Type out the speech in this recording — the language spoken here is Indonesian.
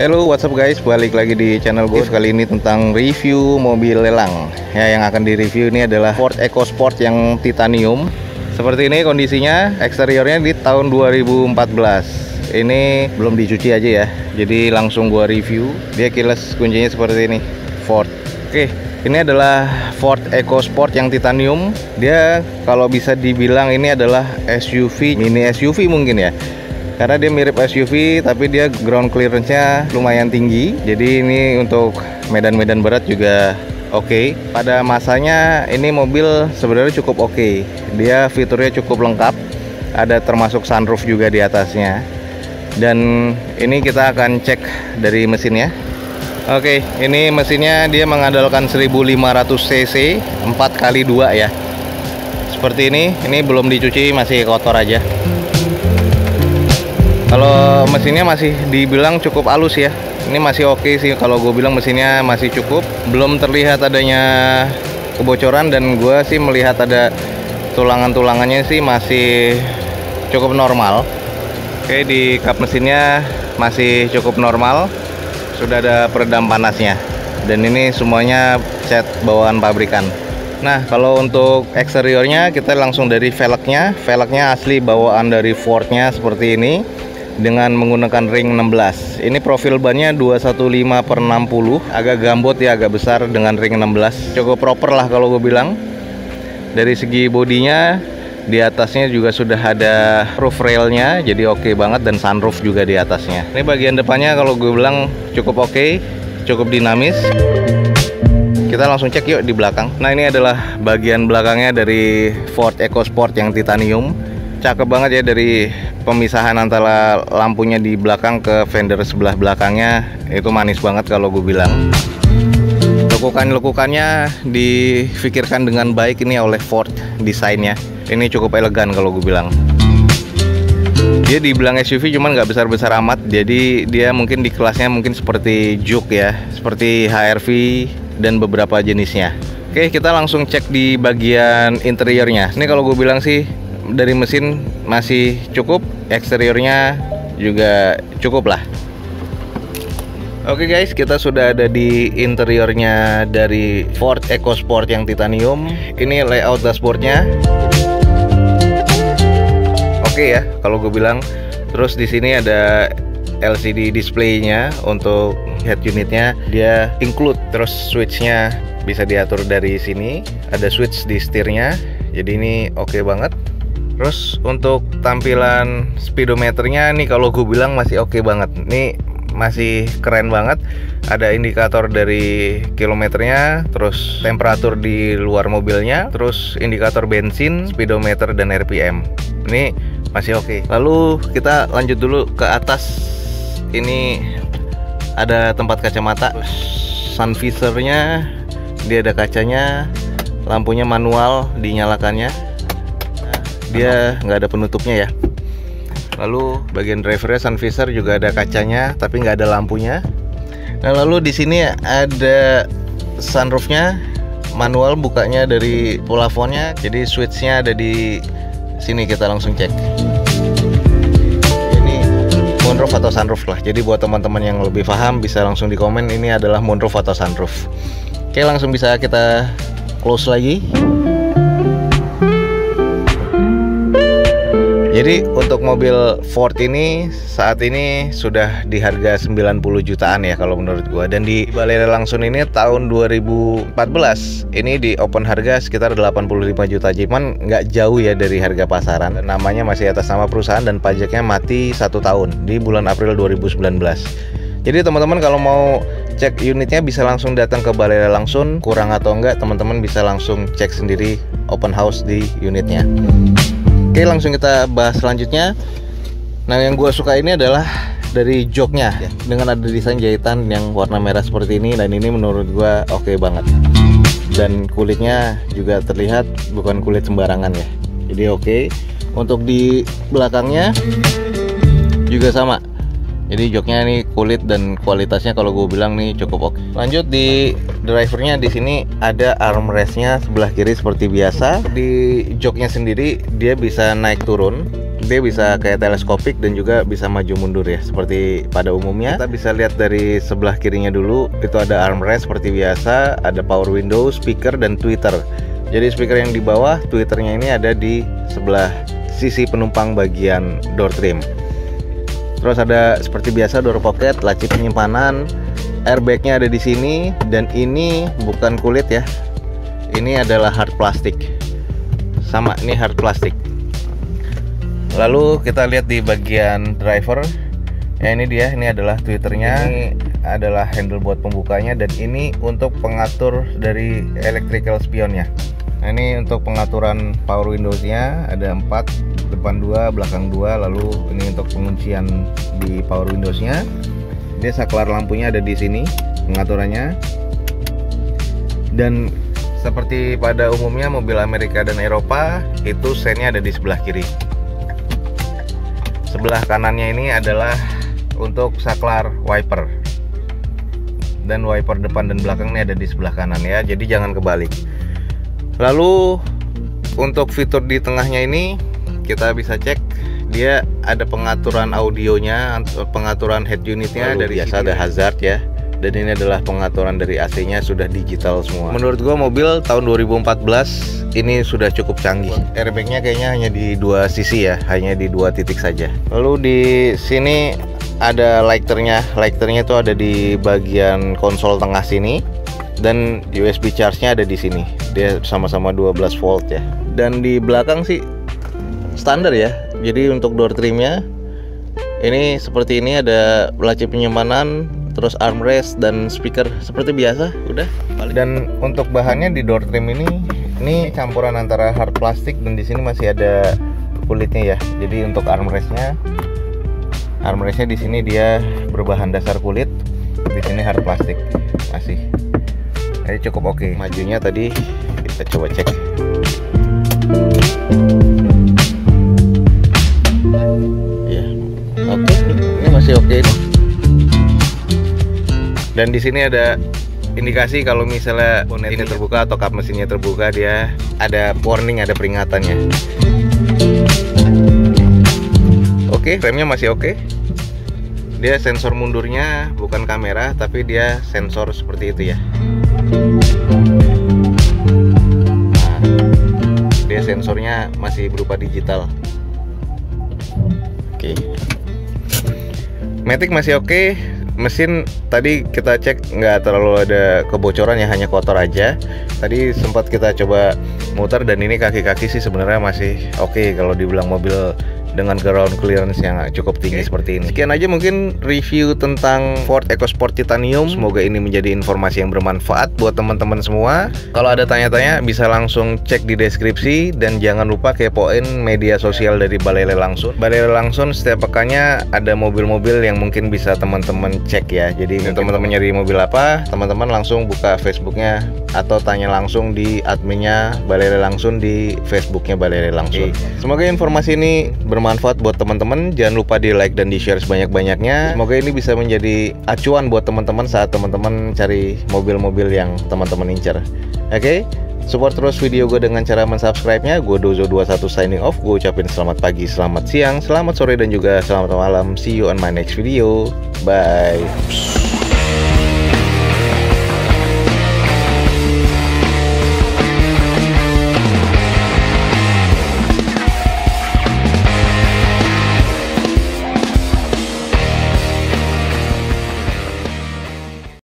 Hello, what's up guys? Balik lagi di channel gue. Kali ini tentang review mobil lelang. Ya, yang akan direview ini adalah Ford EcoSport yang titanium. Seperti ini kondisinya, eksteriornya di tahun 2014. Ini belum dicuci aja ya. Jadi langsung gua review. Dia keyless kuncinya seperti ini. Ford. Oke, ini adalah Ford EcoSport yang titanium. Dia kalau bisa dibilang ini adalah SUV, mini SUV mungkin ya. Karena dia mirip SUV tapi dia ground clearance-nya lumayan tinggi. Jadi ini untuk medan-medan berat juga oke. Pada masanya ini mobil sebenarnya cukup oke. Dia fiturnya cukup lengkap. Ada termasuk sunroof juga di atasnya. Dan ini kita akan cek dari mesinnya. Oke, ini mesinnya dia mengandalkan 1500 cc 4x2 ya. Seperti ini belum dicuci, masih kotor aja. Kalau mesinnya masih dibilang cukup halus ya. Ini masih oke sih, kalau gue bilang mesinnya masih cukup. Belum terlihat adanya kebocoran, dan gue sih melihat ada tulangan-tulangannya sih masih cukup normal. Oke, di kap mesinnya masih cukup normal. Sudah ada peredam panasnya. Dan ini semuanya cat bawaan pabrikan. Nah, kalau untuk eksteriornya kita langsung dari velgnya. Velgnya asli bawaan dari Fordnya seperti ini, dengan menggunakan ring 16. Ini profil bannya 215/60, agak gambot ya, agak besar dengan ring 16. Cukup proper lah kalau gue bilang. Dari segi bodinya, di atasnya juga sudah ada roof railnya, jadi oke banget, dan sunroof juga di atasnya. Ini bagian depannya kalau gue bilang cukup oke, cukup dinamis. Kita langsung cek yuk di belakang. Nah, ini adalah bagian belakangnya dari Ford EcoSport yang titanium. Cakep banget ya, dari pemisahan antara lampunya di belakang ke fender sebelah belakangnya. Itu manis banget kalau gue bilang. Lekukan-lekukannya difikirkan dengan baik ini oleh Ford desainnya. Ini cukup elegan kalau gue bilang. Dia dibilang SUV cuman nggak besar-besar amat. Jadi dia mungkin di kelasnya mungkin seperti Juke ya, seperti HR-V dan beberapa jenisnya. Oke, kita langsung cek di bagian interiornya. Ini kalau gue bilang sih dari mesin masih cukup, eksteriornya juga cukup lah. Oke guys, kita sudah ada di interiornya dari Ford EcoSport yang titanium. Ini layout dashboardnya oke ya kalau gue bilang. Terus di sini ada LCD displaynya untuk head unitnya, dia include. Terus switchnya bisa diatur dari sini, ada switch di setirnya, jadi ini oke banget. Terus untuk tampilan speedometernya nih kalau gue bilang masih oke banget. Ini masih keren banget. Ada indikator dari kilometernya, terus temperatur di luar mobilnya, terus indikator bensin, speedometer, dan RPM. Ini masih oke. Lalu kita lanjut dulu ke atas. Ini ada tempat kacamata. Sun visornya dia ada kacanya, lampunya manual dinyalakannya. Dia nggak ada penutupnya ya. Lalu bagian drivernya, sun visor juga ada kacanya tapi nggak ada lampunya. Nah, lalu di sini ada sunroofnya, manual bukanya dari plafonnya. Jadi switchnya ada di sini, kita langsung cek. Ini moonroof atau sunroof lah. Jadi buat teman-teman yang lebih paham bisa langsung di komen ini adalah moonroof atau sunroof. Oke, langsung bisa kita close lagi. Jadi untuk mobil Ford ini saat ini sudah di harga 90 jutaan ya kalau menurut gua. Dan di balai langsung ini tahun 2014 ini di open harga sekitar 85 juta. Cuman nggak jauh ya dari harga pasaran. Namanya masih atas nama perusahaan dan pajaknya mati 1 tahun di bulan April 2019. Jadi teman-teman kalau mau cek unitnya bisa langsung datang ke balai langsung. Kurang atau enggak teman-teman bisa langsung cek sendiri open house di unitnya. Oke, langsung kita bahas selanjutnya. Nah, yang gue suka ini adalah dari joknya ya, dengan ada desain jahitan yang warna merah seperti ini. Dan ini menurut gue oke banget. Dan kulitnya juga terlihat bukan kulit sembarangan ya. Jadi oke. Untuk di belakangnya juga sama. Jadi joknya ini kulit dan kualitasnya kalau gue bilang nih cukup oke. Lanjut di drivernya, di sini ada armrestnya sebelah kiri seperti biasa. Di joknya sendiri dia bisa naik turun. Dia bisa kayak teleskopik dan juga bisa maju mundur ya, seperti pada umumnya. Kita bisa lihat dari sebelah kirinya dulu, itu ada armrest seperti biasa, ada power window, speaker, dan tweeter. Jadi speaker yang di bawah, tweeternya ini ada di sebelah sisi penumpang bagian door trim. Terus ada seperti biasa door pocket, laci penyimpanan, airbagnya ada di sini, dan ini bukan kulit ya, ini adalah hard plastik. Sama, ini hard plastik. Lalu kita lihat di bagian driver, ya ini dia, ini adalah tweeternya, ini adalah handle buat pembukanya, dan ini untuk pengatur dari electrical spionnya. Nah, ini untuk pengaturan power windowsnya, ada 4, depan 2, belakang 2. Lalu ini untuk penguncian di power windowsnya. Dia saklar lampunya ada di sini, pengaturannya. Dan seperti pada umumnya mobil Amerika dan Eropa, itu sennya ada di sebelah kiri. Sebelah kanannya ini adalah untuk saklar wiper, dan wiper depan dan belakang ini ada di sebelah kanan ya, jadi jangan kebalik. Lalu untuk fitur di tengahnya ini kita bisa cek, dia ada pengaturan audionya, pengaturan head unitnya. Dari biasa ada hazard ya, dan ini adalah pengaturan dari AC-nya, sudah digital semua. Menurut gua mobil tahun 2014 ini sudah cukup canggih. Airbagnya kayaknya hanya di 2 sisi ya, hanya di 2 titik saja. Lalu di sini ada lighternya. Lighternya itu ada di bagian konsol tengah sini, dan USB charge-nya ada di sini. Dia sama-sama 12 volt ya. Dan di belakang sih standar ya. Jadi untuk door trimnya ini seperti ini, ada laci penyimpanan, terus armrest dan speaker seperti biasa, udah. Dan untuk bahannya di door trim ini campuran antara hard plastik, dan di sini masih ada kulitnya ya. Jadi untuk armrestnya di sini dia berbahan dasar kulit, di sini hard plastik masih. Jadi cukup oke. Majunya tadi kita coba cek. Ya, oke. Ini masih oke. Dan di sini ada indikasi kalau misalnya bonet ini terbuka atau kap mesinnya terbuka, dia ada warning, ada peringatannya. Oke, remnya masih oke. Dia sensor mundurnya bukan kamera, tapi dia sensor seperti itu ya. Nah, dia sensornya masih berupa digital. Oke. Matic masih oke. Mesin tadi kita cek nggak terlalu ada kebocoran ya, hanya kotor aja. Tadi sempat kita coba muter, dan ini kaki-kaki sih sebenarnya masih oke kalau dibilang mobil dengan ground clearance yang cukup tinggi seperti ini. Sekian aja mungkin review tentang Ford EcoSport Titanium. Semoga ini menjadi informasi yang bermanfaat buat teman-teman semua. Kalau ada tanya-tanya bisa langsung cek di deskripsi, dan jangan lupa kepoin media sosial dari Balai Lelang Sun. Balai Lelang Sun setiap pekannya ada mobil-mobil yang mungkin bisa teman-teman cek ya. Jadi teman-teman nyari mobil apa, teman-teman langsung buka Facebooknya atau tanya langsung di adminnya Balai Lelang Sun di Facebooknya Balai Lelang Sun. Semoga informasi ini bermanfaat buat teman-teman. Jangan lupa di like dan di share sebanyak-banyaknya. Semoga ini bisa menjadi acuan buat teman-teman saat teman-teman cari mobil-mobil yang teman-teman incar. Oke, support terus video gue dengan cara mensubscribe-nya. Gue Dozo21 signing off. Gue ucapin selamat pagi, selamat siang, selamat sore, dan juga selamat malam. See you on my next video. Bye.